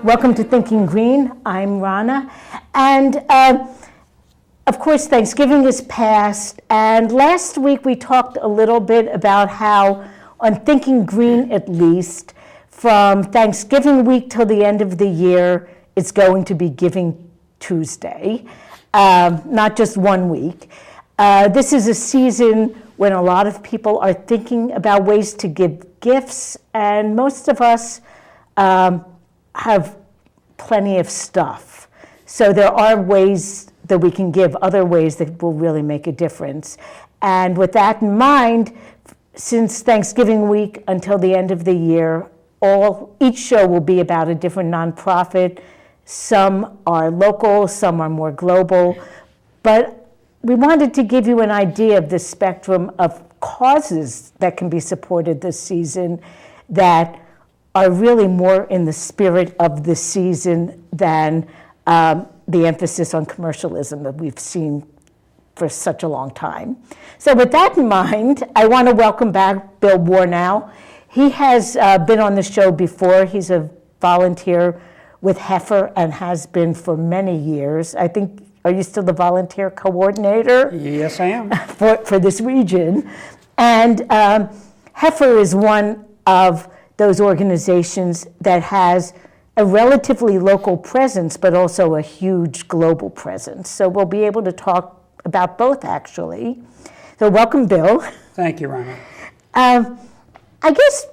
Welcome to Thinking Green. I'm Ronna. And of course, Thanksgiving is past. And last week we talked a little bit about how, on Thinking Green at least, from Thanksgiving week till the end of the year, it's going to be Giving Tuesday, not just 1 week. This is a season when a lot of people are thinking about ways to give gifts, and most of us have plenty of stuff. So there are ways that we can give, other ways that will really make a difference. And with that in mind, since Thanksgiving week until the end of the year, each show will be about a different nonprofit. Some are local, some are more global. But we wanted to give you an idea of the spectrum of causes that can be supported this season that are really more in the spirit of the season than the emphasis on commercialism that we've seen for such a long time. So with that in mind, I want to welcome back Bill Wernau. He has been on the show before. He's a volunteer with Heifer and has been for many years. I think, are you still the volunteer coordinator? Yes, I am. For this region. And Heifer is one of those organizations that has a relatively local presence, but also a huge global presence. So we'll be able to talk about both, actually. So welcome, Bill. Thank you, Ronna. I guess,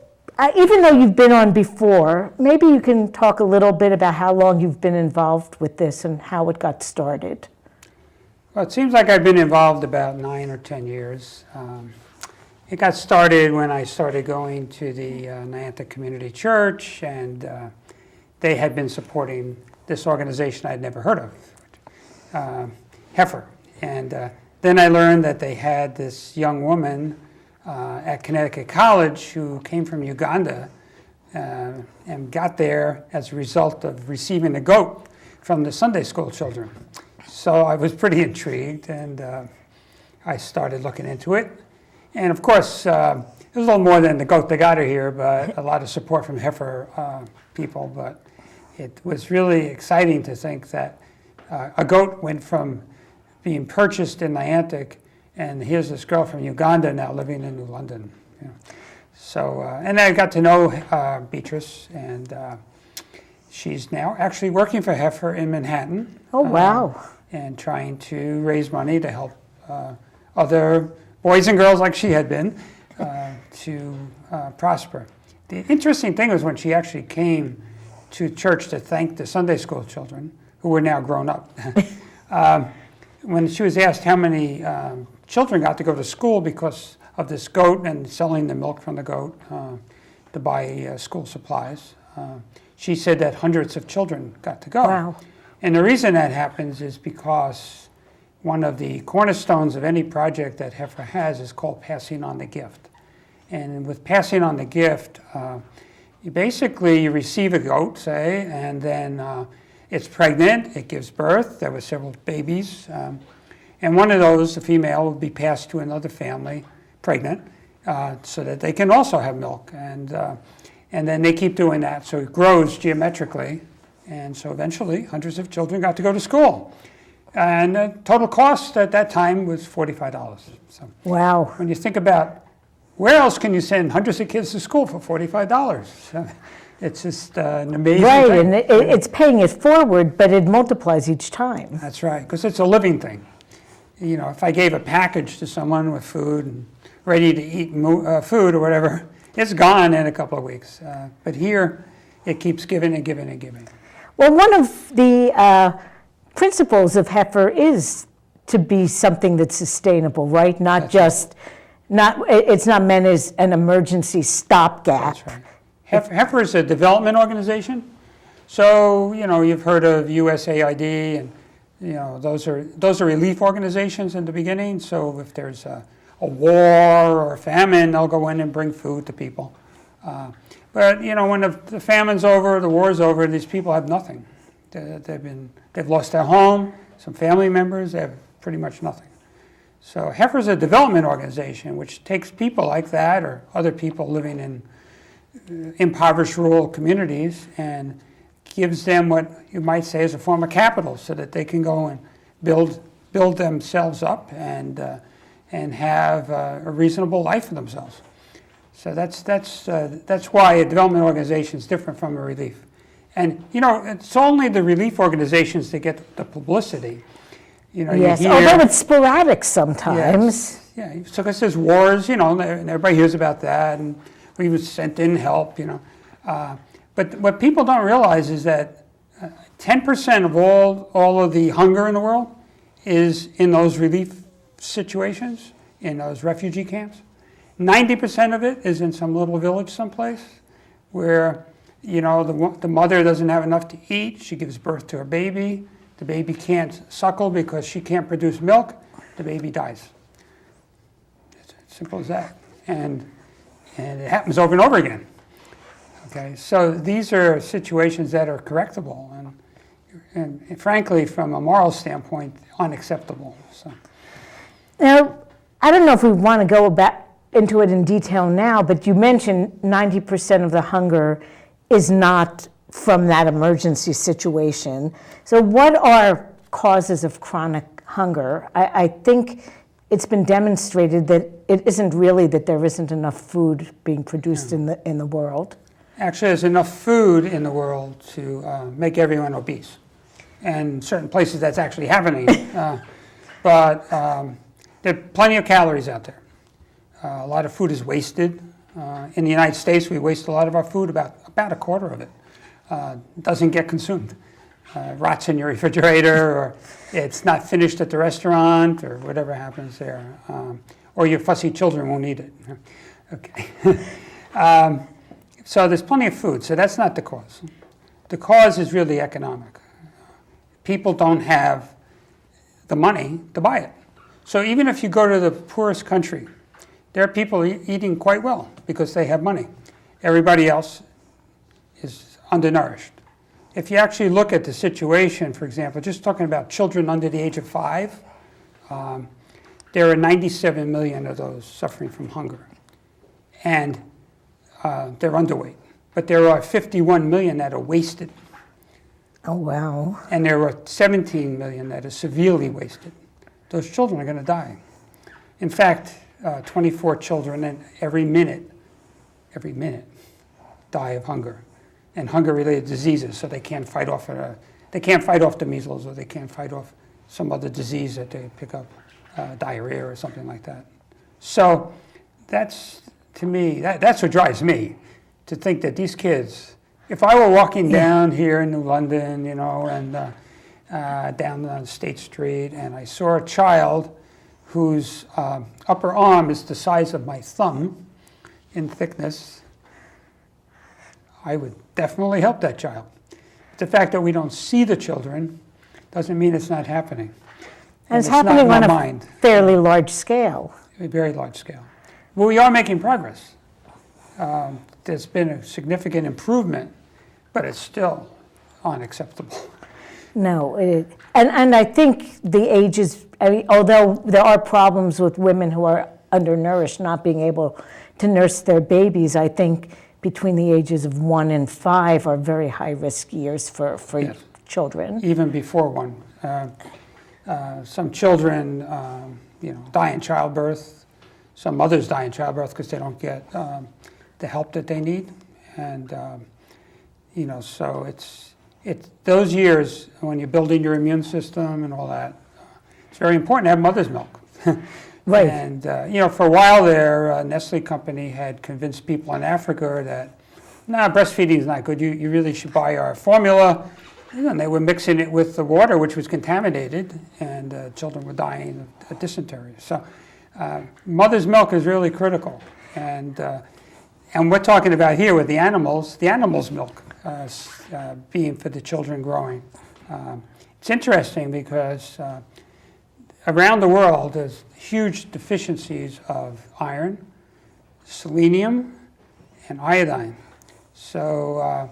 even though you've been on before, maybe you can talk a little bit about how long you've been involved with this and how it got started. Well, it seems like I've been involved about 9 or 10 years. It got started when I started going to the Niantic Community Church, and they had been supporting this organization I'd never heard of, Heifer. And then I learned that they had this young woman at Connecticut College who came from Uganda and got there as a result of receiving a goat from the Sunday school children. So I was pretty intrigued, and I started looking into it. And of course, it was a little more than the goat that got her here, but a lot of support from Heifer people. But it was really exciting to think that a goat went from being purchased in Niantic, and here's this girl from Uganda now living in New London. You know. So, and I got to know Beatrice, and she's now actually working for Heifer in Manhattan. Oh, wow. And trying to raise money to help other boys and girls like she had been to prosper. The interesting thing was when she actually came to church to thank the Sunday school children, who were now grown up. When she was asked how many children got to go to school because of this goat and selling the milk from the goat to buy school supplies, she said that hundreds of children got to go. Wow. And the reason that happens is because one of the cornerstones of any project that Heifer has is called passing on the gift. And with passing on the gift, you receive a goat, say, and then it's pregnant, it gives birth. There were several babies. And one of those, the female, will be passed to another family, pregnant, so that they can also have milk. And then they keep doing that. So it grows geometrically. And so eventually, hundreds of children got to go to school. And the total cost at that time was $45. So wow. When you think about where else can you send hundreds of kids to school for $45? So it's just an amazing right, thing. And it's paying it forward, but it multiplies each time. That's right, because it's a living thing. You know, if I gave a package to someone with food and ready to eat food or whatever, it's gone in a couple of weeks. But here, it keeps giving and giving and giving. Well, one of the principles of Heifer is to be something that's sustainable, right? It's not meant as an emergency stopgap. That's right. Heifer is a development organization. So, you know, you've heard of USAID, and, you know, those are relief organizations in the beginning. So if there's a war or a famine, they'll go in and bring food to people. But, you know, when the famine's over, the war's over, these people have nothing. They've lost their home, some family members, they have pretty much nothing. So Heifer is a development organization which takes people like that or other people living in impoverished rural communities and gives them what you might say is a form of capital, so that they can go and build themselves up and have a reasonable life for themselves. So that's why a development organization is different from a relief. And it's only the relief organizations that get the publicity. Yes, you hear, although it's sporadic sometimes. Yes, yeah, so because there's wars, and everybody hears about that, and we was sent in help, But what people don't realize is that 10% of all of the hunger in the world is in those relief situations, in those refugee camps. 90% of it is in some little village someplace where, the mother doesn't have enough to eat. She gives birth to her baby. The baby can't suckle because she can't produce milk. The baby dies. It's as simple as that. And it happens over and over again. Okay, so these are situations that are correctable and frankly, from a moral standpoint, unacceptable. So. Now, I don't know if we want to go into it in detail now, but you mentioned 90% of the hunger is not from that emergency situation. So what are causes of chronic hunger? I think it's been demonstrated that it isn't really that there isn't enough food being produced in the world. Actually, there's enough food in the world to make everyone obese. And certain places that's actually happening. But there are plenty of calories out there. A lot of food is wasted. In the United States, we waste a lot of our food, about a quarter of it. Doesn't get consumed. Rots in your refrigerator, or it's not finished at the restaurant, or whatever happens there. Or your fussy children won't eat it. Okay. So there's plenty of food, so that's not the cause. The cause is really economic. People don't have the money to buy it. So even if you go to the poorest country, there are people eating quite well because they have money. Everybody else is undernourished. If you actually look at the situation, for example, just talking about children under the age of 5, there are 97 million of those suffering from hunger. And they're underweight. But there are 51 million that are wasted. Oh, wow. And there are 17 million that are severely wasted. Those children are going to die. In fact, 24 children every minute, die of hunger and hunger-related diseases. So they can't fight off the measles, or they can't fight off some other disease that they pick up, diarrhea or something like that. So that's, to me, that's what drives me, to think that these kids, if I were walking down here in New London, and down on State Street, and I saw a child whose upper arm is the size of my thumb in thickness, I would definitely help that child. The fact that we don't see the children doesn't mean it's not happening. And it's happening on a fairly large scale. A very large scale. Well, we are making progress. There's been a significant improvement, but it's still unacceptable. No, and I think the ages, although there are problems with women who are undernourished not being able to nurse their babies, I think between the ages of 1 and 5 are very high-risk years for yes. Children. Even before 1. Some children, die in childbirth. Some mothers die in childbirth because they don't get the help that they need. And, so it's those years when you're building your immune system and all that, it's very important to have mother's milk. Right. And, for a while there, Nestle company had convinced people in Africa that, breastfeeding is not good. You really should buy our formula. And they were mixing it with the water, which was contaminated, and children were dying of dysentery. So mother's milk is really critical. And we're talking about here with the animals' milk being for the children growing. It's interesting because around the world, there's huge deficiencies of iron, selenium, and iodine. So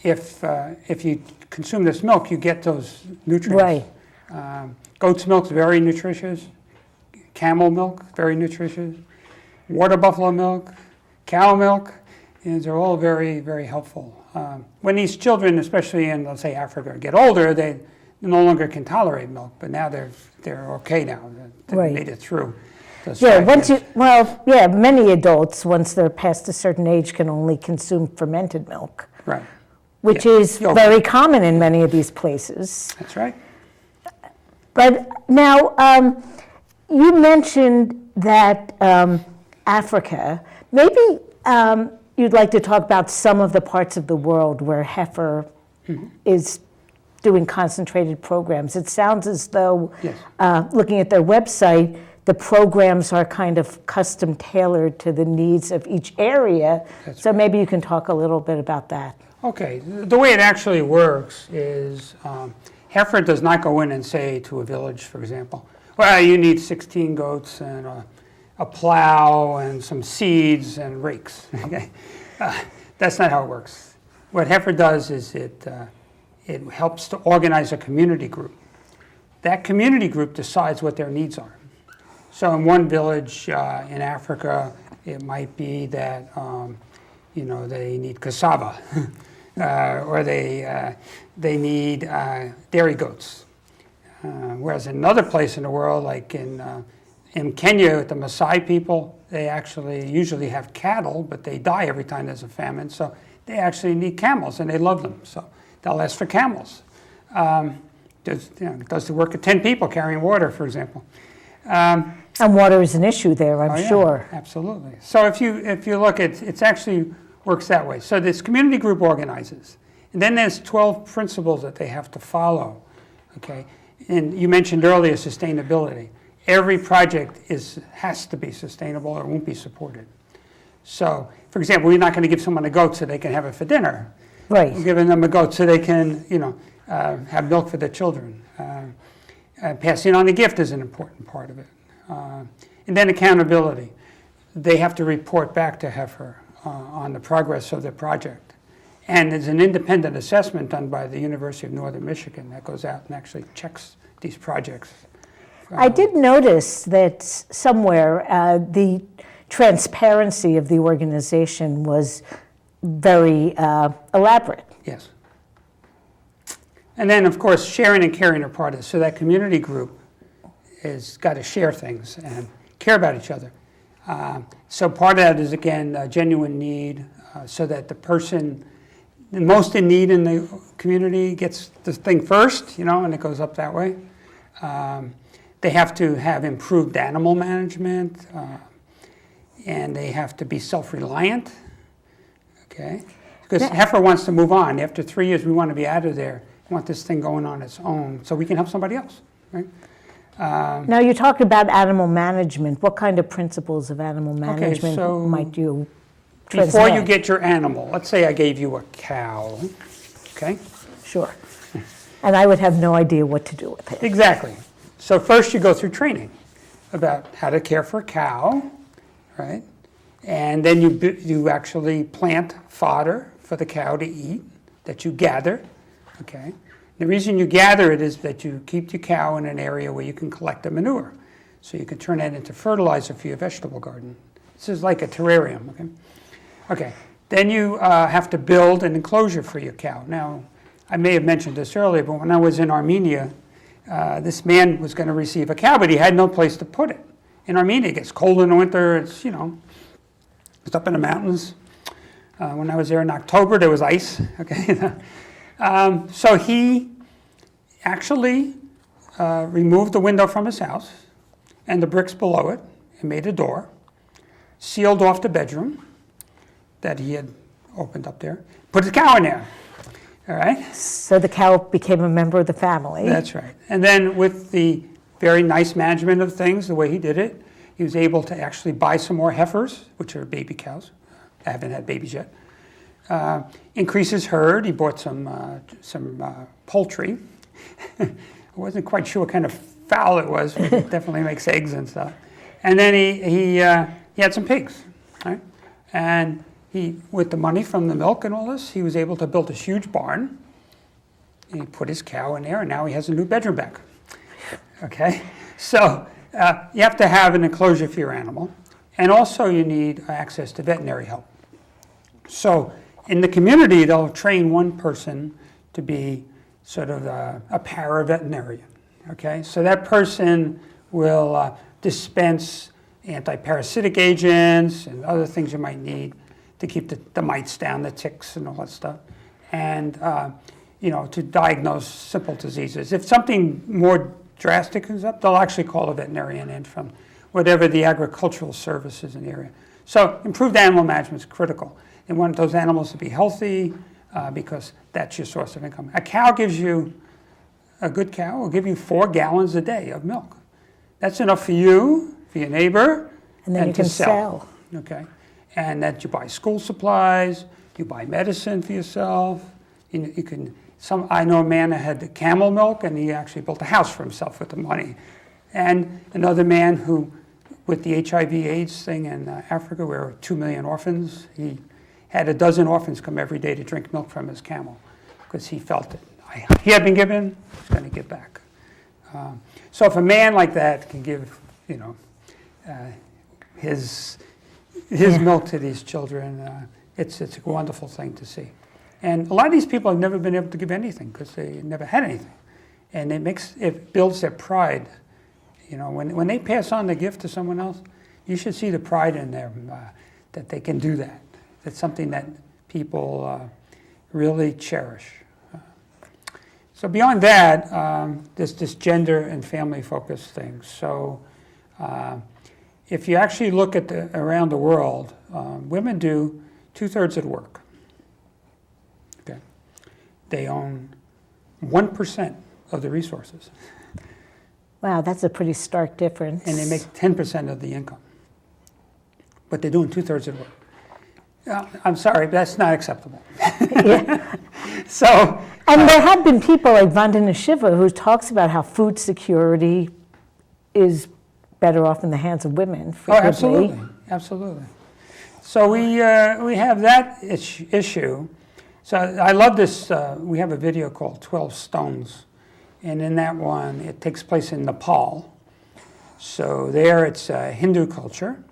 if you consume this milk, you get those nutrients. Right. Goat's milk's very nutritious. Camel milk, very nutritious. Water buffalo milk, cow milk, And they're all very, very helpful. When these children, especially in, let's say, Africa, get older, they no longer can tolerate milk, but now they're okay now. They Right. made it through. those Yeah, 5 years. many adults, once they're past a certain age, can only consume fermented milk, Right, which Yeah. is Yogurt. very common in many of these places. that's right. But now, you mentioned that Africa, maybe you'd like to talk about some of the parts of the world where Heifer is doing concentrated programs. It sounds as though, Yes. looking at their website, the programs are kind of custom tailored to the needs of each area. That's So maybe you can talk a little bit about that. Okay, the way it actually works is Heifer does not go in and say to a village, for example, well, you need 16 goats and a plow and some seeds and rakes. Okay, that's not how it works. What Heifer does is it helps to organize a community group. That community group decides what their needs are. So in one village in Africa, it might be that they need cassava, or they need dairy goats. Whereas in another place in the world, like in Kenya with the Maasai people, they actually usually have cattle, but they die every time there's a famine. So they actually need camels, and they love them. So they'll ask for camels. It does the work of 10 people carrying water, for example. And water is an issue there, I'm Yeah, sure. absolutely. So if you look at it actually works that way. So this community group organizes, and then there's 12 principles that they have to follow. Okay, and you mentioned earlier sustainability. Every project has to be sustainable or it won't be supported. So, for example, we're not going to give someone a goat so they can have it for dinner. Right. We're giving them a goat so they can, have milk for their children. Passing on a gift is an important part of it. And then accountability. They have to report back to Heifer on the progress of their project. And there's an independent assessment done by the University of Northern Michigan that goes out and actually checks these projects. I did notice that somewhere the transparency of the organization was very elaborate. Yes. And then, of course, sharing and caring are part of it. So that community group has got to share things and care about each other. So part of that is, again, a genuine need, so that the person the most in need in the community gets the thing first, and it goes up that way. They have to have improved animal management, and they have to be self-reliant, okay? Because Heifer wants to move on. After 3 years, we want to be out of there. We want this thing going on its own so we can help somebody else, right? Now, you talked about animal management. What kind of principles of animal management so might you Before transmit? you get your animal, let's say I gave you a cow, okay? Sure. And I would have no idea what to do with it. Exactly. So first you go through training about how to care for a cow, right? And then you actually plant fodder for the cow to eat that you gather, okay? The reason you gather it is that you keep your cow in an area where you can collect the manure. So you can turn that into fertilizer for your vegetable garden. This is like a terrarium, okay? Okay, then you have to build an enclosure for your cow. Now, I may have mentioned this earlier, but when I was in Armenia, this man was going to receive a cow, but he had no place to put it. In Armenia, it gets cold in the winter. It's, it's up in the mountains. When I was there in October, there was ice, okay? So he actually removed the window from his house and the bricks below it and made a door, sealed off the bedroom that he had opened up there, put his cow in there, all right? So the cow became a member of the family. That's right. And then with the very nice management of things, the way he did it, he was able to actually buy some more heifers, which are baby cows. I haven't had babies yet. Increase his herd. He bought some poultry. I wasn't quite sure what kind of fowl it was, but it definitely makes eggs and stuff. And then he had some pigs, right? And with the money from the milk and all this, he was able to build this huge barn. And he put his cow in there, and now he has a new bedroom back. Okay? So you have to have an enclosure for your animal. And also you need access to veterinary help. So in the community, they'll train one person to be sort of a para-veterinarian, okay? So that person will dispense anti-parasitic agents and other things you might need to keep the mites down, the ticks and all that stuff, and to diagnose simple diseases. If something more drastic comes up, they'll actually call a veterinarian in from whatever the agricultural service is in the area. So improved animal management is critical. They want those animals to be healthy because that's your source of income. A good cow will give you 4 gallons a day of milk. That's enough for you, for your neighbor, And then you to can sell. Okay, and that you buy school supplies, you buy medicine for yourself. You can. I know a man that had the camel milk, and he actually built a house for himself with the money. And another man who, with the HIV/AIDS thing in Africa, where there were 2 million orphans, he had a dozen orphans come every day to drink milk from his camel because he felt it. He had been given, he's going to give back. So if a man like that can give, his milk to these children, it's a wonderful thing to see. And a lot of these people have never been able to give anything because they never had anything. And it builds their pride. When they pass on the gift to someone else, you should see the pride in them that they can do that. It's something that people really cherish. So beyond that, there's this gender and family focused thing. So if you actually look at around the world, women do 2/3 of the work. Okay, they own 1% of the resources. Wow, that's a pretty stark difference. And they make 10% of the income. But they're doing 2/3 of the work. I'm sorry, but that's not acceptable. Yeah. So, and there have been people like Vandana Shiva who talks about how food security is better off in the hands of women. Absolutely, absolutely. So we have that issue. So I love this. We have a video called 12 Stones. And in that one, it takes place in Nepal. So there it's Hindu culture.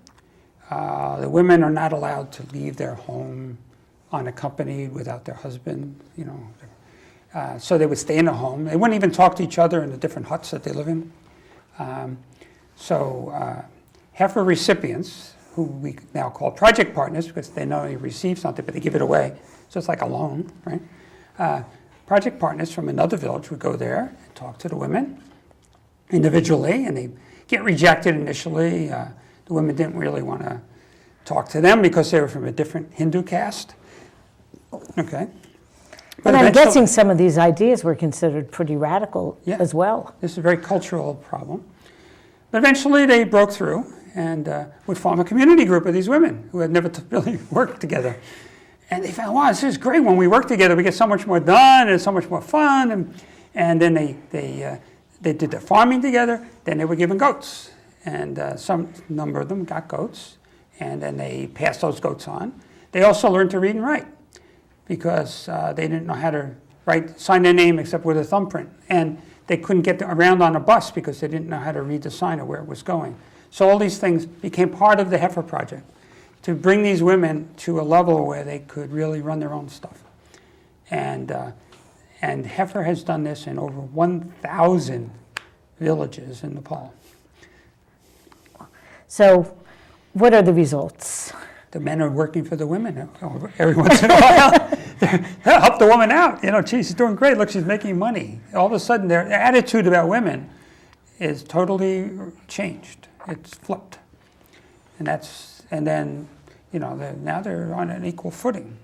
The women are not allowed to leave their home unaccompanied without their husband, so they would stay in the home. They wouldn't even talk to each other in the different huts that they live in. Heifer recipients, who we now call project partners because they not only receive something, but they give it away. So it's like a loan, right? Project partners from another village would go there and talk to the women individually, and they get rejected initially. The women didn't really want to talk to them because they were from a different Hindu caste. Okay. But I'm guessing some of these ideas were considered pretty radical as well. This is a very cultural problem. But eventually they broke through and would form a community group of these women who had never really worked together. And they found, wow, this is great. When we work together, we get so much more done, and it's so much more fun. And then they did their farming together. Then they were given goats. And some number of them got goats. And then they passed those goats on. They also learned to read and write because they didn't know how to sign their name except with a thumbprint. And they couldn't get around on a bus because they didn't know how to read the sign or where it was going. So all these things became part of the Heifer Project to bring these women to a level where they could really run their own stuff. And Heifer has done this in over 1,000 villages in Nepal. So what are the results? The men are working for the women every once in a while. They'll help the woman out. She's doing great. Look, she's making money. All of a sudden, their attitude about women is totally changed. It's flipped. And then, now they're on an equal footing.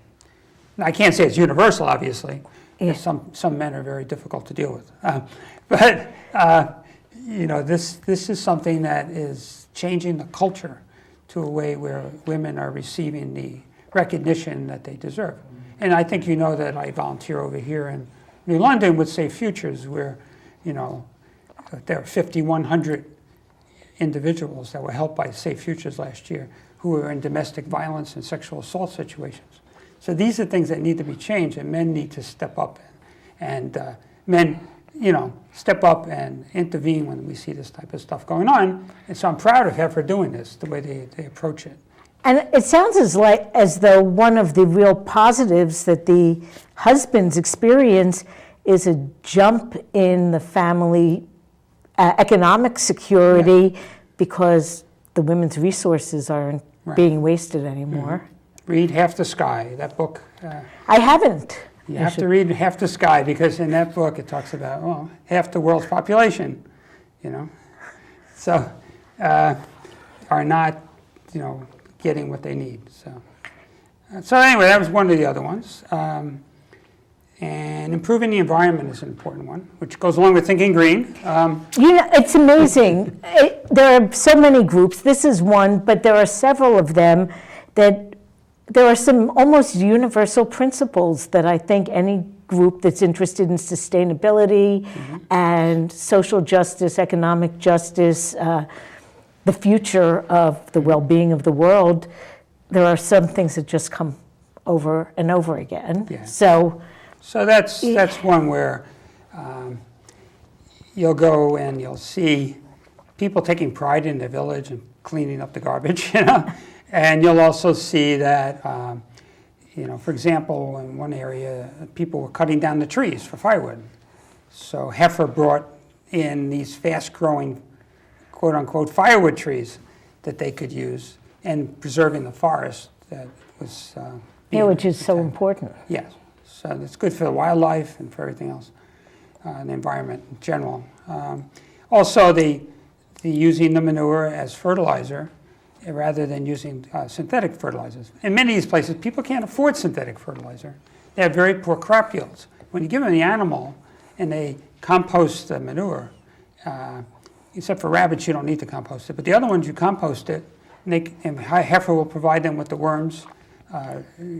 Now, I can't say it's universal, obviously. Yeah. Some men are very difficult to deal with. This is something that is changing the culture to a way where women are receiving the recognition that they deserve. And I think you know that I volunteer over here in New London with Safe Futures, where, there are 5,100 individuals that were helped by Safe Futures last year who were in domestic violence and sexual assault situations. So these are things that need to be changed, and men need to step up. And men, step up and intervene when we see this type of stuff going on. And so I'm proud of Heifer doing this, the way they approach it. And it sounds as though one of the real positives that the husbands experience is a jump in the family economic security because the women's resources aren't being wasted anymore. Read Half the Sky, that book. I haven't. You have to read Half the Sky, because in that book it talks about half the world's population, so are not, getting what they need. So anyway, that was one of the other ones. And improving the environment is an important one, which goes along with thinking green. It's amazing. There are so many groups. This is one, but there are several of them that there are some almost universal principles that I think any group that's interested in sustainability and social justice, economic justice, the future of the well-being of the world, there are some things that just come over and over again. Yeah. So that's one where you'll go and you'll see people taking pride in their village and cleaning up the garbage, and you'll also see that, for example, in one area, people were cutting down the trees for firewood. So Heifer brought in these fast-growing, quote-unquote, firewood trees that they could use, and preserving the forest that was which is so important. Yes. So it's good for the wildlife and for everything else, and the environment in general. Also, the using the manure as fertilizer rather than using synthetic fertilizers. In many of these places, people can't afford synthetic fertilizer. They have very poor crop yields. When you give them the animal and they compost the manure, except for rabbits, you don't need to compost it. But the other ones, you compost it, and Heifer will provide them with the worms,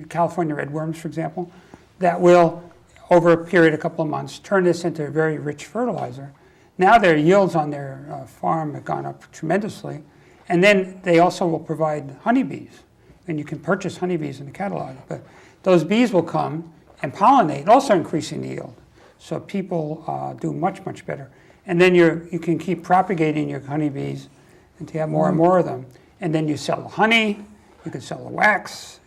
California red worms, for example, that will, over a period of a couple of months, turn this into a very rich fertilizer. Now their yields on their farm have gone up tremendously. And then they also will provide honeybees. And you can purchase honeybees in the catalog. But those bees will come and pollinate, also increasing the yield. So people do much, much better. And then you can keep propagating your honeybees until you have more and more of them. And then you sell the honey, you can sell the wax,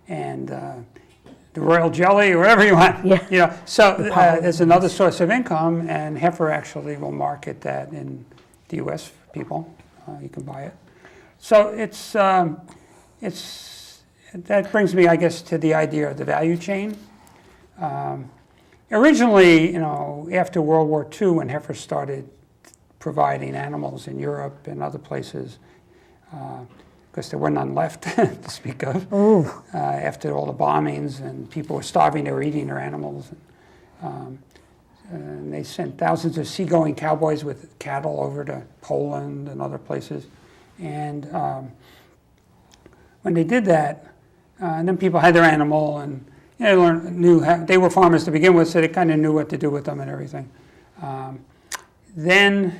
and the royal jelly or whatever you want. Yeah. So there's another source of income, and Heifer actually will market that in the U.S. for people. You can buy it. So that brings me, I guess, to the idea of the value chain. Originally, after World War II, when Heifer started providing animals in Europe and other places, because there were none left to speak of, after all the bombings and people were starving, they were eating their animals. And they sent thousands of seagoing cowboys with cattle over to Poland and other places. And when they did that, and then people had their animal, and they were farmers to begin with, so they kind of knew what to do with them and everything. And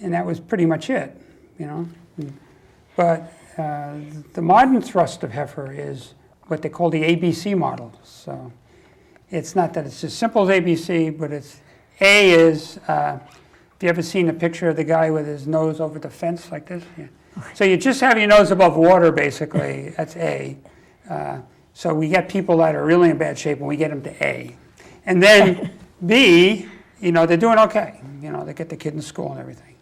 that was pretty much it, But the modern thrust of Heifer is what they call the ABC model. So it's not that it's as simple as ABC, but it's A is, have you ever seen a picture of the guy with his nose over the fence like this? Yeah. So you just have your nose above water, basically. That's A. So we get people that are really in bad shape, and we get them to A. And then B, they're doing okay. They get the kid in school and everything.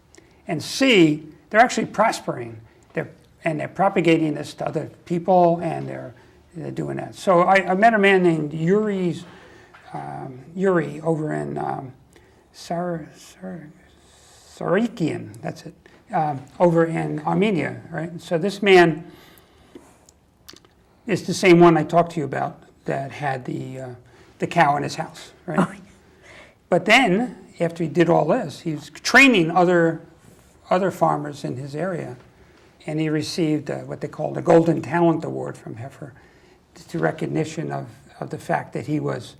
And C, they're actually prospering. They're propagating this to other people, and they're doing that. So I met a man named Yuri over in Sarakian, that's it, over in Armenia, right? So this man is the same one I talked to you about that had the cow in his house, right? Oh. But then, after he did all this, he was training other farmers in his area, and he received what they call the Golden Talent Award from Heifer, to recognition of the fact that he was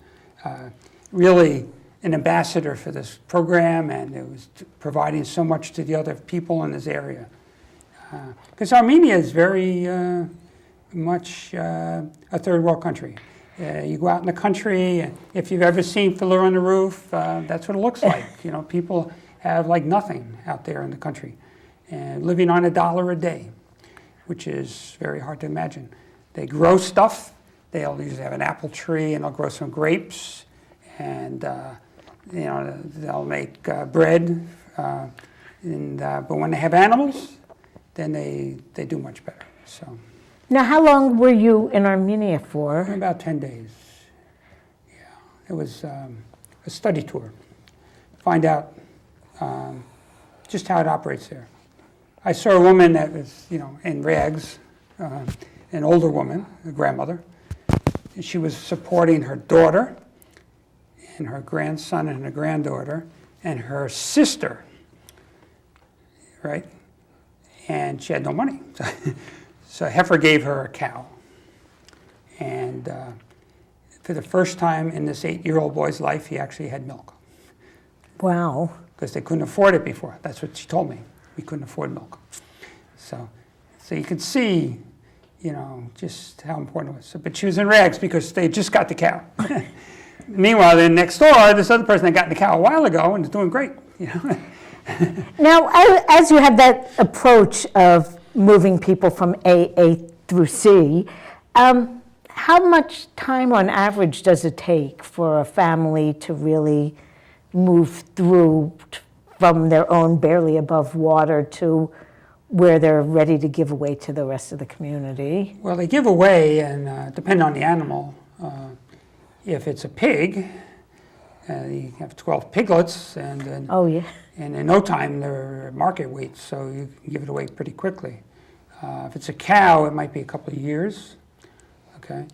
really an ambassador for this program, and it was providing so much to the other people in this area. Because Armenia is very much a third world country. You go out in the country, and if you've ever seen Fiddler on the Roof, that's what it looks like. People have like nothing out there in the country. and living on $1 a day, which is very hard to imagine. They grow stuff. They'll usually have an apple tree, and they'll grow some grapes, and they'll make bread. But when they have animals, then they do much better. So. Now, how long were you in Armenia for? About 10 days. Yeah, it was a study tour. Find out just how it operates there. I saw a woman that was, in rags, an older woman, a grandmother. And she was supporting her daughter and her grandson and her granddaughter and her sister, right? And she had no money. So Heifer gave her a cow. And for the first time in this 8-year-old boy's life, he actually had milk. Wow. Because they couldn't afford it before. That's what she told me. We couldn't afford milk. So you can see, just how important it was. But she was in rags because they just got the cow. Meanwhile, then next door, this other person that got the cow a while ago and is doing great. Now, as you have that approach of moving people from A through C, how much time on average does it take for a family to really move through from their own barely above water to where they're ready to give away to the rest of the community? Well, they give away, and depending on the animal. If it's a pig, you have 12 piglets, and Oh, yeah. and in no time they're market weight, so you can give it away pretty quickly. If it's a cow, it might be a couple of years, okay,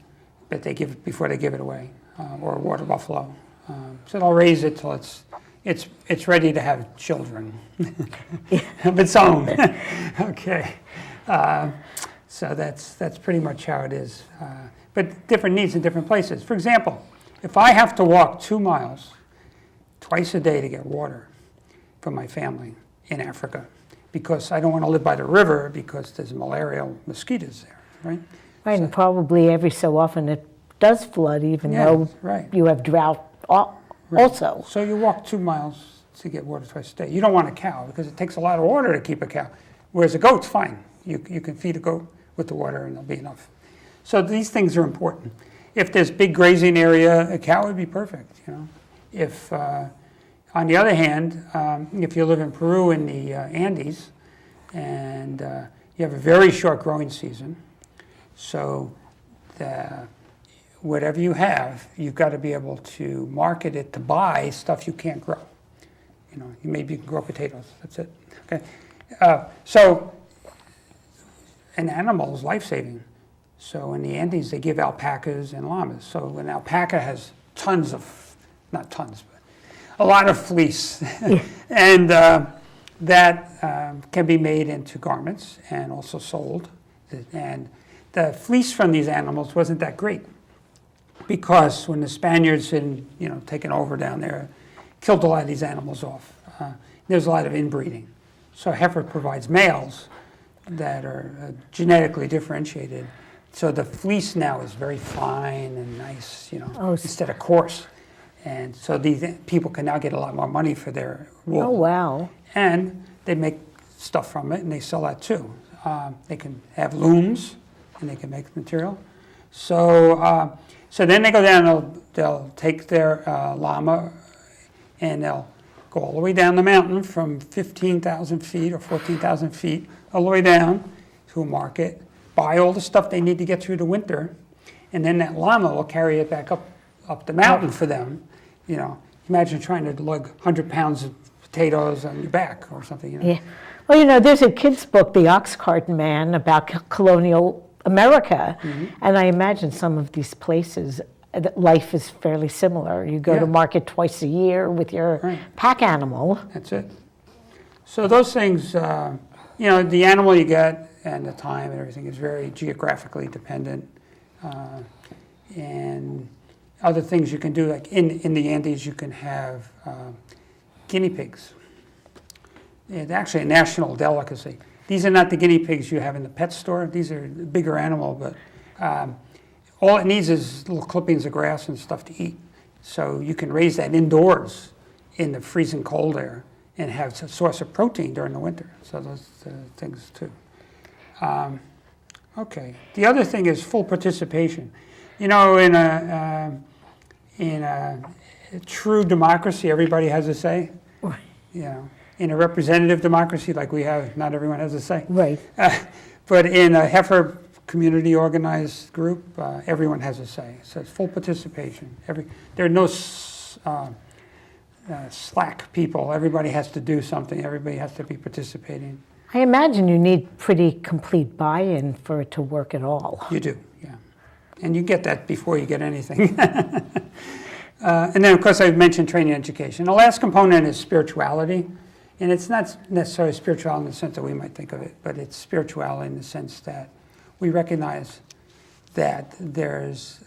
but they give it before they give it away, or a water buffalo. So they'll raise it till it's ready to have children of its own. Okay, so that's pretty much how it is. But different needs in different places. For example, if I have to walk 2 miles twice a day to get water for my family in Africa, because I don't want to live by the river because there's malarial mosquitoes there, right? Right, and probably every so often it does flood, even though right. you have drought also. So you walk 2 miles to get water twice a day. You don't want a cow because it takes a lot of water to keep a cow, whereas a goat's fine. You can feed a goat with the water and there'll be enough. So these things are important. If there's big grazing area, a cow would be perfect, If, on the other hand, if you live in Peru in the Andes, and you have a very short growing season, so whatever you have, you've got to be able to market it to buy stuff you can't grow. Maybe you can grow potatoes, that's it, okay? So an animal is life-saving. So in the Andes, they give alpacas and llamas. So an alpaca has not tons, but a lot of fleece. And that can be made into garments and also sold. And the fleece from these animals wasn't that great because when the Spaniards had, taken over down there, killed a lot of these animals off. There's a lot of inbreeding. So Heifer provides males that are genetically differentiated. So the fleece now is very fine and nice, instead of coarse. And so these people can now get a lot more money for their wool. Oh, wow. And they make stuff from it, and they sell that too. They can have looms, and they can make material. So then they go down, they'll take their llama, and they'll go all the way down the mountain from 15,000 feet or 14,000 feet, all the way down to a market, buy all the stuff they need to get through the winter, and then that llama will carry it back up the mountain for them. Imagine trying to lug 100 pounds of potatoes on your back or something. Yeah. Well, there's a kid's book, The Ox Cart Man, about colonial America, and I imagine some of these places, life is fairly similar. You go to market twice a year with your pack animal. That's it. So those things, the animal you get and the time and everything is very geographically dependent. And other things you can do, like in the Andes, you can have guinea pigs. It's actually a national delicacy. These are not the guinea pigs you have in the pet store. These are a bigger animal, but all it needs is little clippings of grass and stuff to eat. So you can raise that indoors in the freezing cold air, and have a source of protein during the winter. So those things too. Okay. The other thing is full participation. In a true democracy, everybody has a say. In a representative democracy like we have, not everyone has a say. Right. But in a Heifer community organized group, everyone has a say. So it's full participation. There are no slack people. Everybody has to do something. Everybody has to be participating. I imagine you need pretty complete buy-in for it to work at all. You do, yeah. And you get that before you get anything. And then, of course, I mentioned training and education. The last component is spirituality. And it's not necessarily spirituality in the sense that we might think of it, but it's spirituality in the sense that we recognize that there's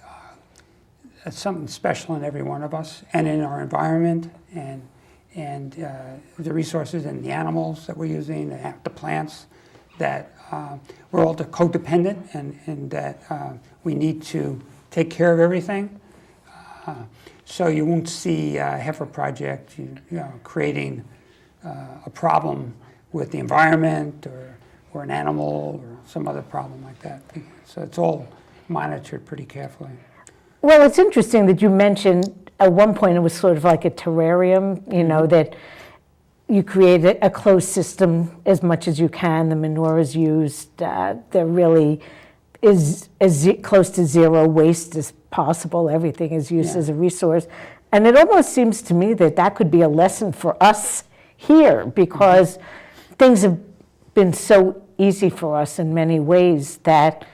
something special in every one of us and in our environment and the resources and the animals that we're using, the plants, that we're all codependent and that we need to take care of everything. So you won't see a Heifer project creating a problem with the environment or an animal or some other problem like that. So it's all monitored pretty carefully. Well, it's interesting that you mentioned at one point it was sort of like a terrarium, that you create a closed system as much as you can. The manure is used. There really is as close to zero waste as possible. Everything is used as a resource. And it almost seems to me that could be a lesson for us here, because things have been so easy for us in many ways that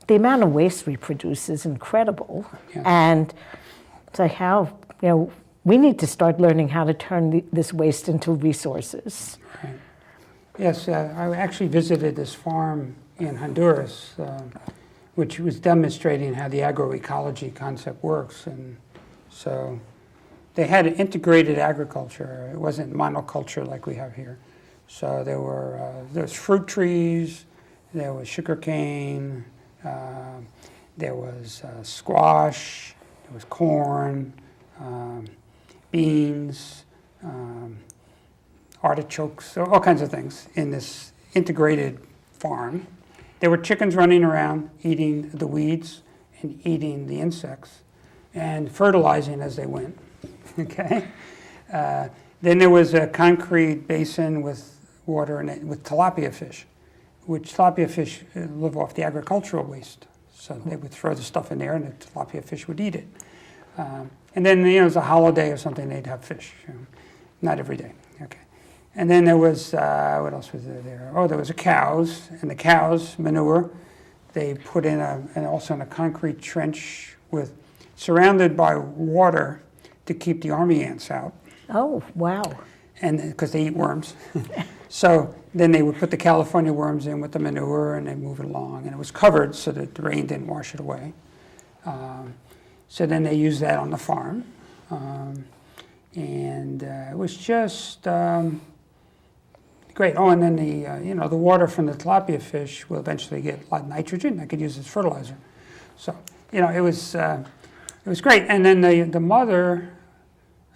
the amount of waste we produce is incredible. Yeah. And it's like we need to start learning how to turn this waste into resources. Right. Yes, I actually visited this farm in Honduras, which was demonstrating how the agroecology concept works. And so they had an integrated agriculture. It wasn't monoculture like we have here. So there's fruit trees, there was sugarcane, there was squash, there was corn, beans, artichokes, all kinds of things in this integrated farm. There were chickens running around eating the weeds and eating the insects and fertilizing as they went. Okay. Then there was a concrete basin with water in it with tilapia fish, which tilapia fish live off the agricultural waste. So they would throw the stuff in there and the tilapia fish would eat it. And then, it was a holiday or something, they'd have fish. Not every day. Okay. And then there was, what else was there? Oh, there was the cows, and the cows' manure, they put in also in a concrete trench surrounded by water to keep the army ants out. Oh, wow. And because they eat worms. So then they would put the California worms in with the manure and they move it along. And it was covered so that the rain didn't wash it away. So then they used that on the farm. And it was just great. Oh, and then the water from the tilapia fish will eventually get a lot of nitrogen that could use as fertilizer. So, it was great. And then the mother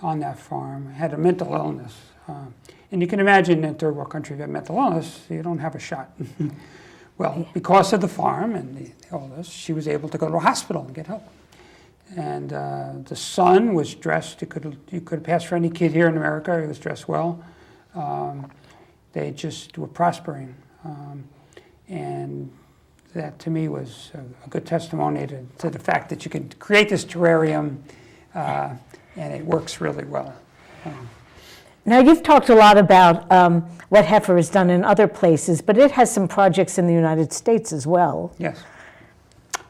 on that farm had a mental illness. And you can imagine in third world country, if you have mental illness, you don't have a shot. Well, because of the farm and the illness, she was able to go to a hospital and get help. And the son was dressed, you could pass for any kid here in America, he was dressed well. They just were prospering. And that to me was a good testimony to the fact that you can create this terrarium and it works really well. Now, you've talked a lot about what Heifer has done in other places, but it has some projects in the United States as well. Yes.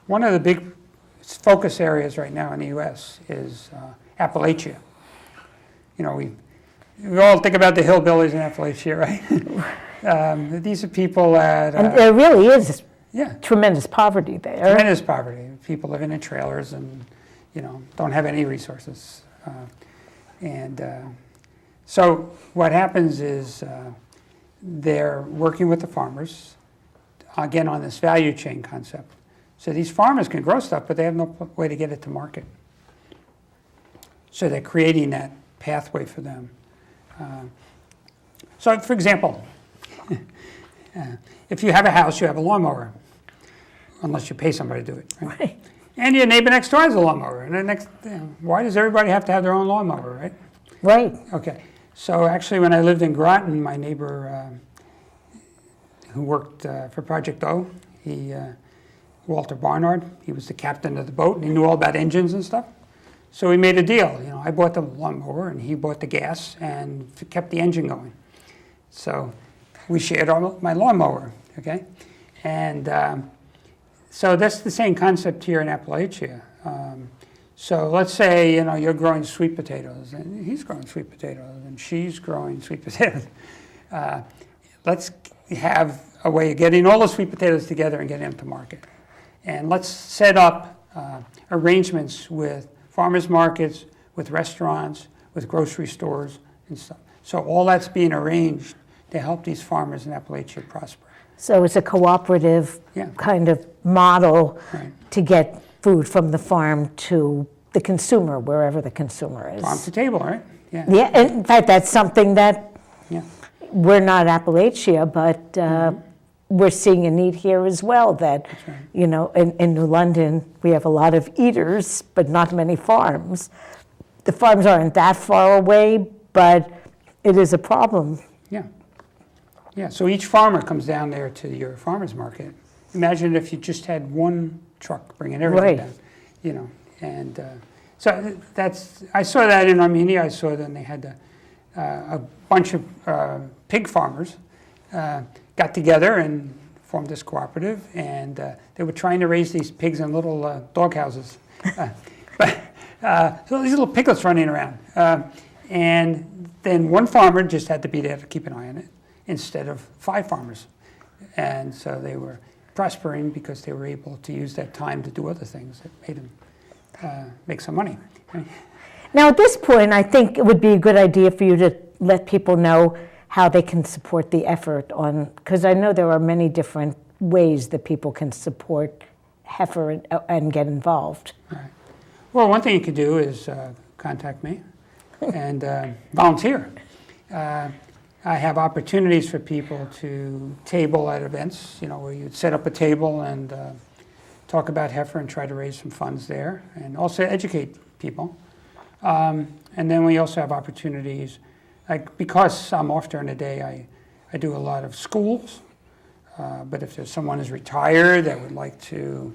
One of the big focus areas right now in the U.S. is Appalachia. We all think about the hillbillies in Appalachia, right? These are people that... and there really is tremendous poverty there. Tremendous poverty. People living in trailers and, don't have any resources. So what happens is they're working with the farmers, again, on this value chain concept. So these farmers can grow stuff, but they have no way to get it to market. So they're creating that pathway for them. So, for example, if you have a house, you have a lawnmower, unless you pay somebody to do it. Right? Right. And your neighbor next door has a lawnmower. And the next, why does everybody have to have their own lawnmower, right? Right. Okay. So actually, when I lived in Groton, my neighbor who worked for Project O, Walter Barnard, he was the captain of the boat, and he knew all about engines and stuff. So we made a deal. You know, I bought the lawnmower, and he bought the gas, and kept the engine going. So we shared my lawnmower, okay? And so that's the same concept here in Appalachia. So let's say, you know, you're growing sweet potatoes, and he's growing sweet potatoes, and she's growing sweet potatoes. Let's have a way of getting all the sweet potatoes together and getting them to market. And let's set up arrangements with farmers markets, with restaurants, with grocery stores and stuff. So all that's being arranged to help these farmers in Appalachia prosper. So it's a cooperative Yeah. kind of model Right. to get food from the farm to the consumer, wherever the consumer is. Farm to table, right? Yeah. Yeah, and in fact, that's something that Yeah. we're not Appalachia, but we're seeing a need here as well that, right. you know, in New London, we have a lot of eaters, but not many farms. The farms aren't that far away, but it is a problem. Yeah. Yeah. So each farmer comes down there to your farmer's market. Imagine if you just had one truck bringing everything Right. down, you know. And so I saw that in Armenia. I saw that they had a bunch of pig farmers got together and formed this cooperative, and they were trying to raise these pigs in little dog houses. So these little piglets running around. And then one farmer just had to be there to keep an eye on it instead of 5 farmers. And so they were prospering because they were able to use that time to do other things that made them make some money. Now, at this point, I think it would be a good idea for you to let people know how they can support the effort on, because I know there are many different ways that people can support Heifer and get involved. Right. Well, one thing you could do is contact me and volunteer. I have opportunities for people to table at events, you know, where you'd set up a table and talk about Heifer and try to raise some funds there, and also educate people. And then we also have opportunities, like because I'm off during the day, I do a lot of schools. But if there's someone who's retired that would like to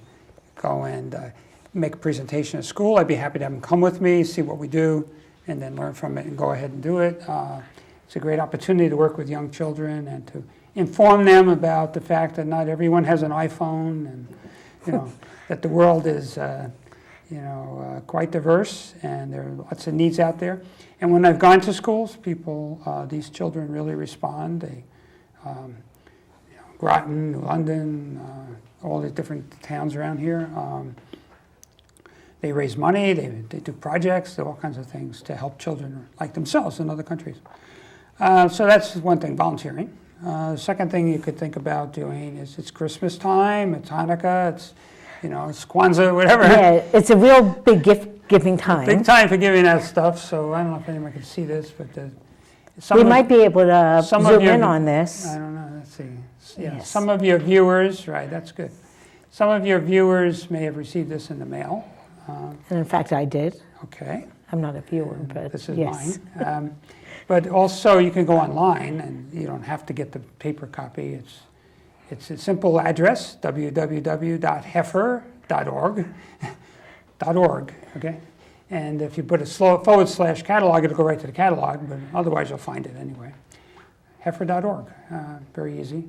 go and make a presentation at school, I'd be happy to have them come with me, see what we do, and then learn from it and go ahead and do it. It's a great opportunity to work with young children and to inform them about the fact that not everyone has an iPhone, and you know that the world is quite diverse and there are lots of needs out there. And when I've gone to schools, these children really respond. They, Groton, New London, all the different towns around here. They raise money, they do projects, all kinds of things to help children like themselves in other countries. So that's one thing, volunteering. The second thing you could think about doing is it's Christmas time, it's Hanukkah, it's Kwanzaa, whatever. Yeah, it's a real big gift-giving time. Big time for giving out stuff, so I don't know if anyone can see this, but we might be able to zoom in on this. I don't know, let's see. Yeah, Yes. Some of your viewers, right, that's good. Some of your viewers may have received this in the mail. And in fact, I did. Okay. I'm not a viewer, but This is yes. mine. But also you can go online and you don't have to get the paper copy. It's a simple address, www.heifer.org. .org, okay? And if you put a / catalog, it'll go right to the catalog, but otherwise you'll find it anyway. Heifer.org, very easy.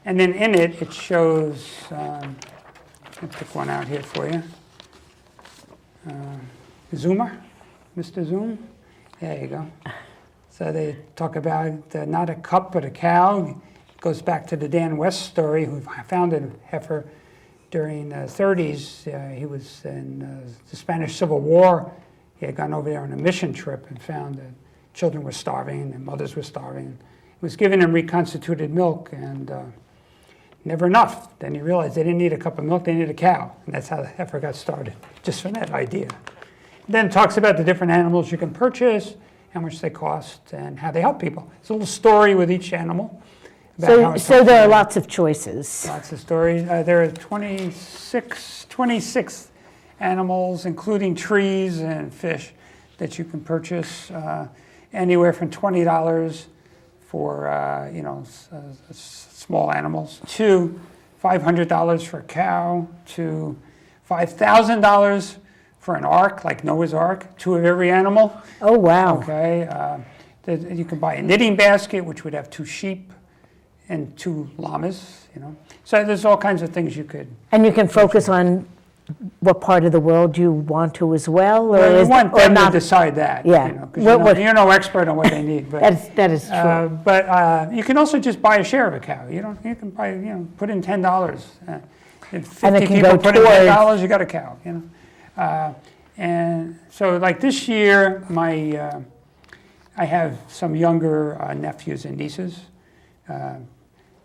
And then in it shows, I'll pick one out here for you. Zoomer, Mr. Zoom, there you go. So they talk about not a cup but a cow. It goes back to the Dan West story, who founded Heifer during the 30s. He was in the Spanish Civil War. He had gone over there on a mission trip and found that children were starving and mothers were starving. He was giving them reconstituted milk and never enough. Then he realized they didn't need a cup of milk, they needed a cow. And that's how the Heifer got started, just from that idea. Then it talks about the different animals you can purchase. how much they cost, and how they help people. It's a little story with each animal. About how it So helps there are them. lots of choices. Lots of stories. There are 26 animals, including trees and fish, that you can purchase, anywhere from $20 for small animals to $500 for a cow to $5,000 for an ark, like Noah's Ark, 2 of every animal. Oh, wow. Okay, you can buy a knitting basket, which would have 2 sheep and 2 llamas. So there's all kinds of things you could. And you can focus on what part of the world you want to as well? Well, you want them to not? decide that. Yeah. 'Cause you're no expert on what they need. But, That is true. but you can also just buy a share of a cow. You can buy, put in $10. If 50 And it can people go put in towards- $10, you got a cow. And so, like this year, I have some younger nephews and nieces.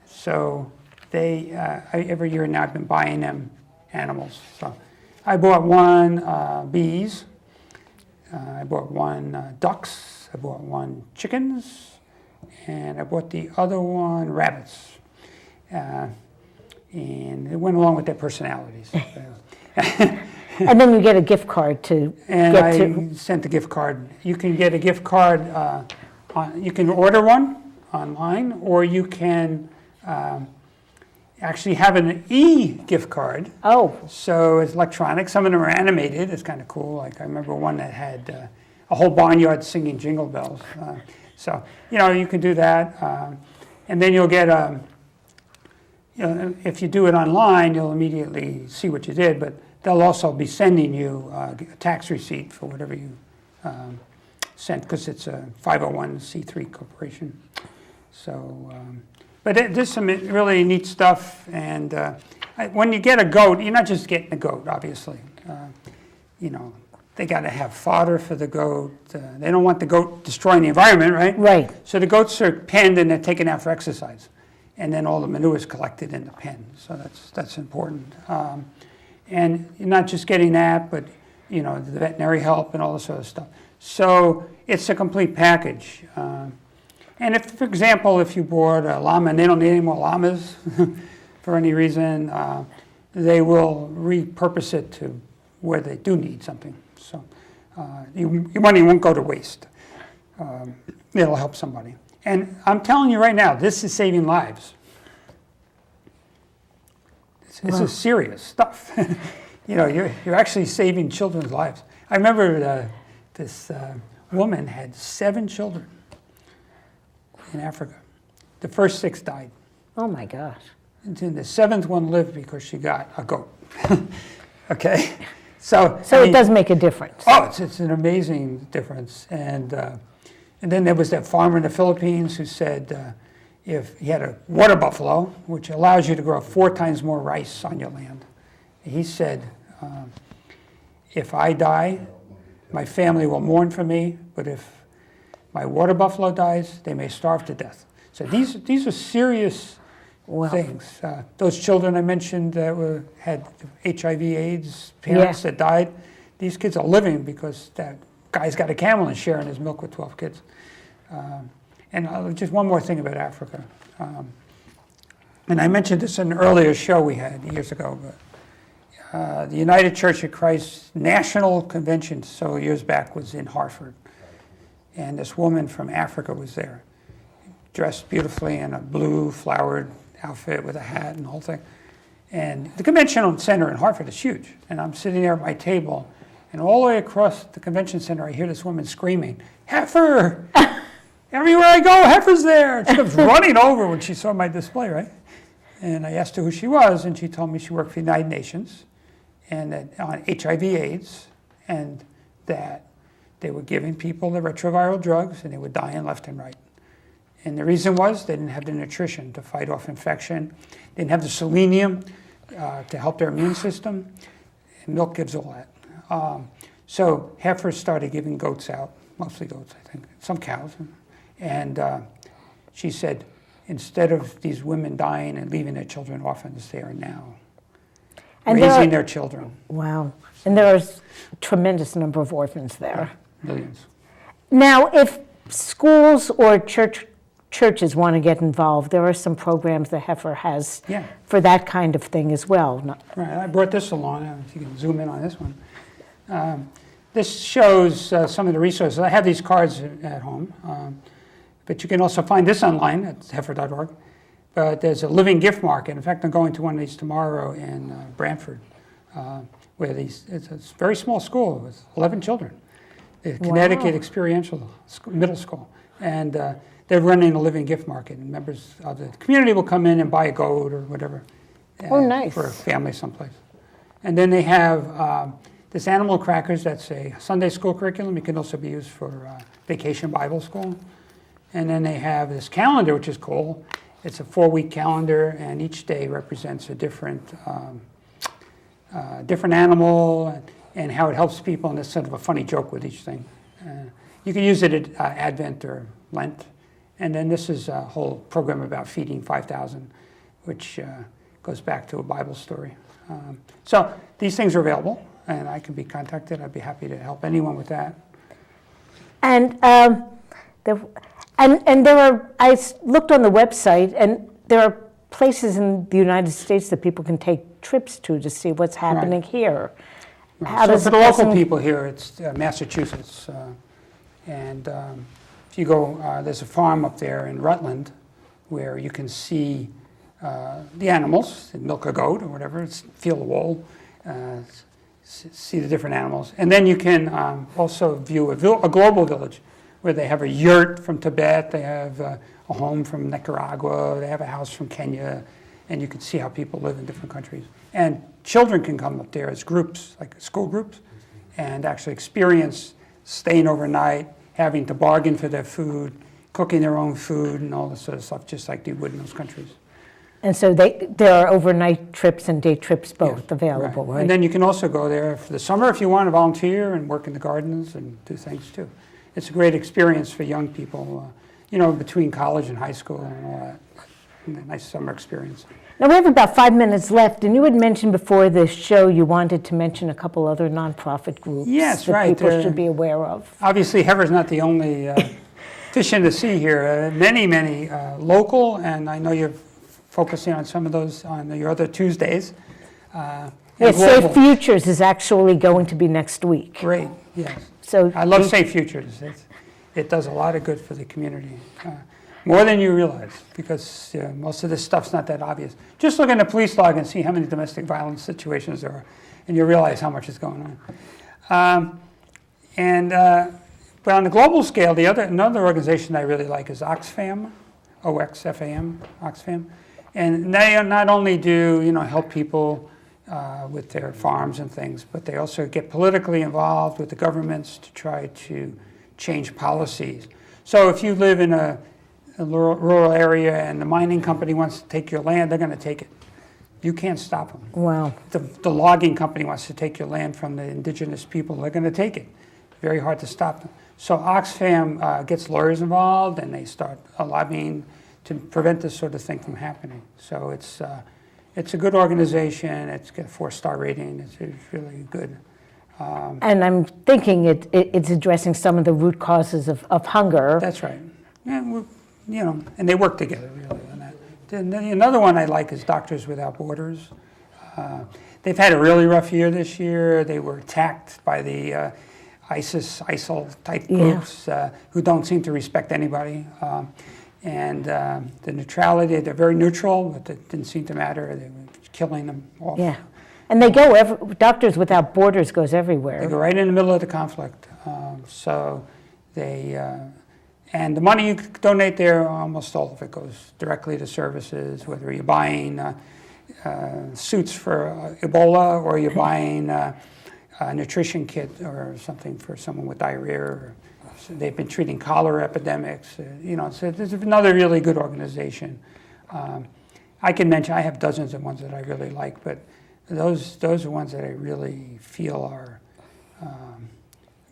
So every year now I've been buying them animals. So I bought 1 bees, I bought 1 ducks, I bought 1 chickens, and I bought the other 1 rabbits. And it went along with their personalities. And then you get a gift card to And get I to. sent the gift card. You can get a gift card, you can order one online, or you can actually have an e-gift card. Oh, So it's electronic. Some of them are animated. It's kind of cool. Like I remember one that had a whole barnyard singing jingle bells. So you can do that, and then you'll get if you do it online, you'll immediately see what you did. But they'll also be sending you a tax receipt for whatever you sent, because it's a 501c3 corporation. So. But there's some really neat stuff, and when you get a goat, you're not just getting a goat, obviously. They got to have fodder for the goat. They don't want the goat destroying the environment, right? right. So the goats are penned and they're taken out for exercise, and then all the manure is collected in the pen. So that's important. And you're not just getting that, but the veterinary help and all this other stuff. So it's a complete package. And if, for example, if you bought a llama and they don't need any more llamas for any reason, they will repurpose it to where they do need something. So your money won't go to waste. It'll help somebody. And I'm telling you right now, this is saving lives. This is serious stuff. You're actually saving children's lives. I remember this woman had 7 children in Africa. The first 6 died. Oh my gosh. And then the 7th one lived because she got a goat. Okay? So it does make a difference. Oh, it's an amazing difference. And then there was that farmer in the Philippines who said if he had a water buffalo, which allows you to grow 4 times more rice on your land, he said, if I die, my family will mourn for me, but if my water buffalo dies, they may starve to death. So these are serious things. Those children I mentioned that had HIV/AIDS, parents that died, these kids are living because that guy's got a camel and sharing his milk with 12 kids. And just one more thing about Africa. And I mentioned this in an earlier show we had years ago, but the United Church of Christ National Convention, so years back, was in Hartford. And this woman from Africa was there, dressed beautifully in a blue flowered outfit with a hat and the whole thing. And the convention center in Hartford is huge. And I'm sitting there at my table, and all the way across the convention center, I hear this woman screaming, "Heifer! Everywhere I go, Heifer's there!" And she comes running over when she saw my display, right? And I asked her who she was, and she told me she worked for the United Nations and that on HIV/AIDS, and that they were giving people the retroviral drugs, and they were dying left and right. And the reason was they didn't have the nutrition to fight off infection. They didn't have the selenium to help their immune system. And milk gives all that. So heifers started giving goats out, mostly goats, I think, some cows. And she said, instead of these women dying and leaving their children orphans, they are now raising their children. Wow. And there's a tremendous number of orphans there. Millions. Now, if schools or churches want to get involved, there are some programs that Heifer has Yeah. for that kind of thing as well. Right, I brought this along, if you can zoom in on this one. This shows some of the resources. I have these cards at home, but you can also find this online at heifer.org. But there's a living gift market. In fact, I'm going to one of these tomorrow in Brantford, where it's a very small school with 11 children. The Connecticut Experiential Middle School. And they're running a living gift market. And members of the community will come in and buy a goat or whatever. Oh, nice. For a family someplace. And then they have this animal crackers, that's a Sunday school curriculum. It can also be used for vacation Bible school. And then they have this calendar, which is cool. It's a 4-week calendar, and each day represents a different animal and how it helps people, and it's sort of a funny joke with each thing. You can use it at Advent or Lent. And then this is a whole program about feeding 5,000, which goes back to a Bible story. So these things are available, and I can be contacted. I'd be happy to help anyone with that. And there are, looked on the website, and there are places in the United States that people can take trips to see what's happening here. Right. How So does for a the local person- people here, it's Massachusetts. And if you go, there's a farm up there in Rutland where you can see the animals, milk a goat or whatever, feel the wool, see the different animals. And then you can also view a global village where they have a yurt from Tibet, they have a home from Nicaragua, they have a house from Kenya, and you can see how people live in different countries. And children can come up there as groups, like school groups, and actually experience staying overnight, having to bargain for their food, cooking their own food, and all this sort of stuff, just like they would in those countries. And so there are overnight trips and day trips both Yeah, available, right? And then you can also go there for the summer if you want to volunteer and work in the gardens and do things too. It's a great experience for young people, between college and high school and all that. And a nice summer experience. Now, we have about 5 minutes left, and you had mentioned before this show you wanted to mention a couple other nonprofit groups Yes, that right. people should be aware of. Obviously, Heifer's not the only fish in the sea here. Many local, and I know you're focusing on some of those on your other Tuesdays. Yes, Safe Futures is actually going to be next week. Great, yes. So I love Safe Futures. It does a lot of good for the community. More than you realize, because most of this stuff's not that obvious. Just look in the police log and see how many domestic violence situations there are, and you realize how much is going on. But on the global scale, another organization I really like is Oxfam, O-X-F-A-M, Oxfam. And they not only do help people with their farms and things, but they also get politically involved with the governments to try to change policies. So if you live in a rural area and the mining company wants to take your land, they're going to take it. You can't stop them. Wow. The logging company wants to take your land from the indigenous people, they're going to take it. Very hard to stop them. So Oxfam gets lawyers involved, and they start lobbying to prevent this sort of thing from happening. So it's a good organization. It's got a 4-star rating. It's really good. And I'm thinking it's addressing some of the root causes of hunger. That's right. Yeah, and they work together really on that. Then another one I like is Doctors Without Borders. They've had a really rough year this year. They were attacked by the ISIL type groups who don't seem to respect anybody. And the neutrality, they're very neutral, but it didn't seem to matter. They were killing them off. Yeah. And they Doctors Without Borders goes everywhere. They go right in the middle of the conflict. And the money you donate there, almost all of it goes directly to services, whether you're buying suits for Ebola or you're buying a nutrition kit or something for someone with diarrhea. Or, so they've been treating cholera epidemics. So there's another really good organization. I can mention, I have dozens of ones that I really like, but those are ones that I really feel are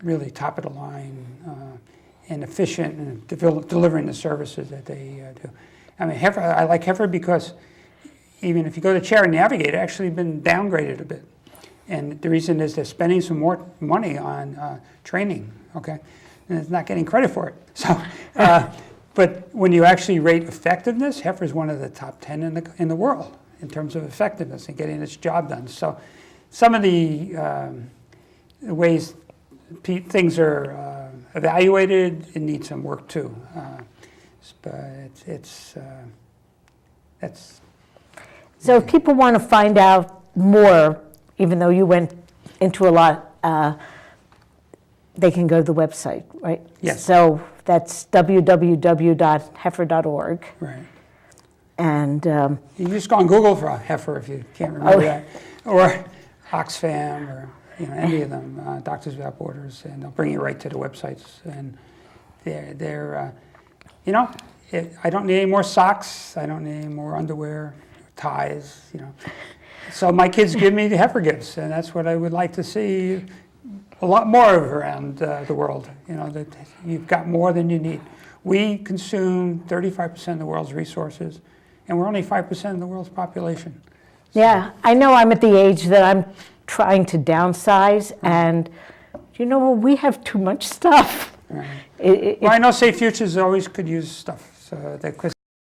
really top of the line and efficient in delivering the services that they do. I mean, Heifer, I like Heifer because even if you go to Charity Navigate, it's actually been downgraded a bit. And the reason is they're spending some more money on training, okay? and it's not getting credit for it. So, but when you actually rate effectiveness, heifer is one of the top 10 in the world in terms of effectiveness and getting its job done. So, some of the ways things are evaluated, it needs some work too. But that's. So if people want to find out more, even though you went into a lot, they can go to the website, right? Yes. So that's www.heifer.org. Right. And You can just go on Google for a heifer if you can't remember that, or Oxfam, or any of them, Doctors Without Borders, and they'll bring you right to the websites. And they're I don't need any more socks. I don't need any more underwear, ties. So my kids give me the heifer gifts, and that's what I would like to see a lot more of around the world. That you've got more than you need. We consume 35% of the world's resources, and we're only 5% of the world's population. yeah, I know I'm at the age that I'm trying to downsize, and we have too much stuff. Right. Well, I know Safe Futures always could use stuff, because